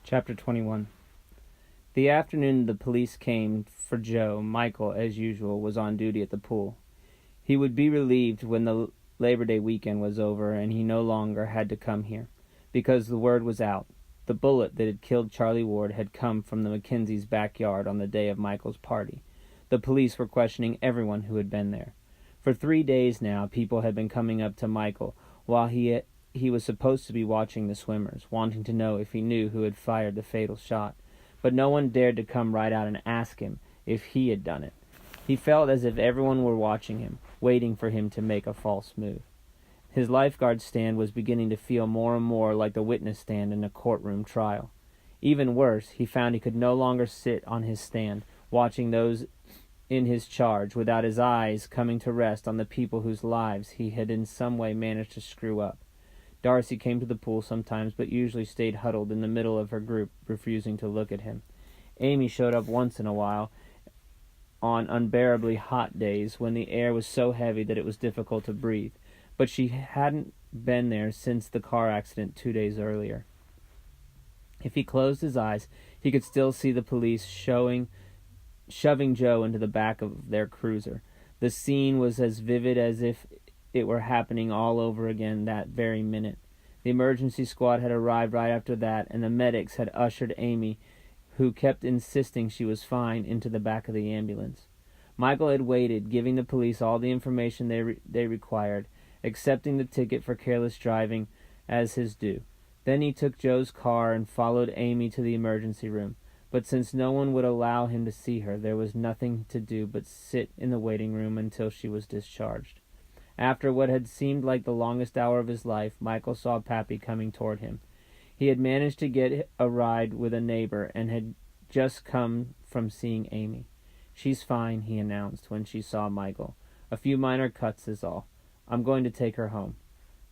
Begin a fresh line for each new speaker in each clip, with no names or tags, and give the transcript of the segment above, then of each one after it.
Chapter 21. The afternoon the police came for Joe, Michael, as usual, was on duty at the pool. He would be relieved when the Labor Day weekend was over and he no longer had to come here, because the word was out. The bullet that had killed Charlie Ward had come from the Mackenzies' backyard on the day of Michael's party. The police were questioning everyone who had been there. For 3 days now, people had been coming up to Michael while he was supposed to be watching the swimmers, wanting to know if he knew who had fired the fatal shot. But no one dared to come right out and ask him if he had done it. He felt as if everyone were watching him, waiting for him to make a false move. His lifeguard stand was beginning to feel more and more like the witness stand in a courtroom trial. Even worse, he found he could no longer sit on his stand, watching those in his charge, without his eyes coming to rest on the people whose lives he had in some way managed to screw up. Darcy came to the pool sometimes, but usually stayed huddled in the middle of her group, refusing to look at him. Amy showed up once in a while, on unbearably hot days when the air was so heavy that it was difficult to breathe, but she hadn't been there since the car accident 2 days earlier. If he closed his eyes, he could still see the police shoving Joe into the back of their cruiser. The scene was as vivid as if it were happening all over again that very minute. The emergency squad had arrived right after that, and the medics had ushered Amy, who kept insisting she was fine, into the back of the ambulance. Michael had waited, giving the police all the information they required, accepting the ticket for careless driving as his due. Then he took Joe's car and followed Amy to the emergency room. But since no one would allow him to see her, there was nothing to do but sit in the waiting room until she was discharged. After what had seemed like the longest hour of his life, Michael saw Pappy coming toward him. He had managed to get a ride with a neighbor and had just come from seeing Amy. "She's fine," he announced when she saw Michael. "A few minor cuts is all. I'm going to take her home."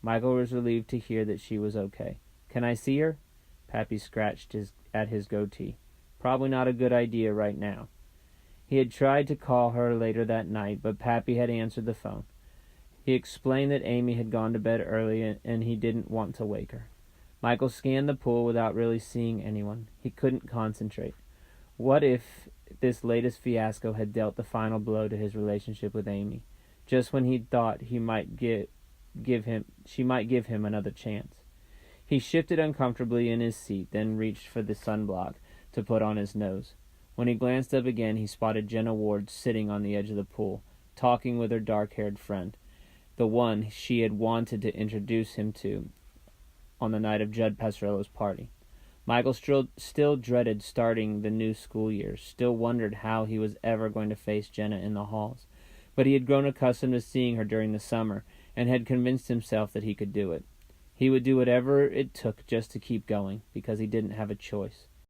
Michael was relieved to hear that she was okay. "Can I see her?" Pappy scratched at his goatee. "Probably not a good idea right now." He had tried to call her later that night, but Pappy had answered the phone. He explained that Amy had gone to bed early and he didn't want to wake her. Michael scanned the pool without really seeing anyone. He couldn't concentrate. What if this latest fiasco had dealt the final blow to his relationship with Amy, just when he thought she might give him another chance? He shifted uncomfortably in his seat, then reached for the sunblock to put on his nose. When he glanced up again, he spotted Jenna Ward sitting on the edge of the pool, talking with her dark-haired friend, the one she had wanted to introduce him to on the night of Judd Passarello's party. Michael still dreaded starting the new school year, still wondered how he was ever going to face Jenna in the halls. But he had grown accustomed to seeing her during the summer, and had convinced himself that he could do it. He would do whatever it took just to keep going, because he didn't have a choice.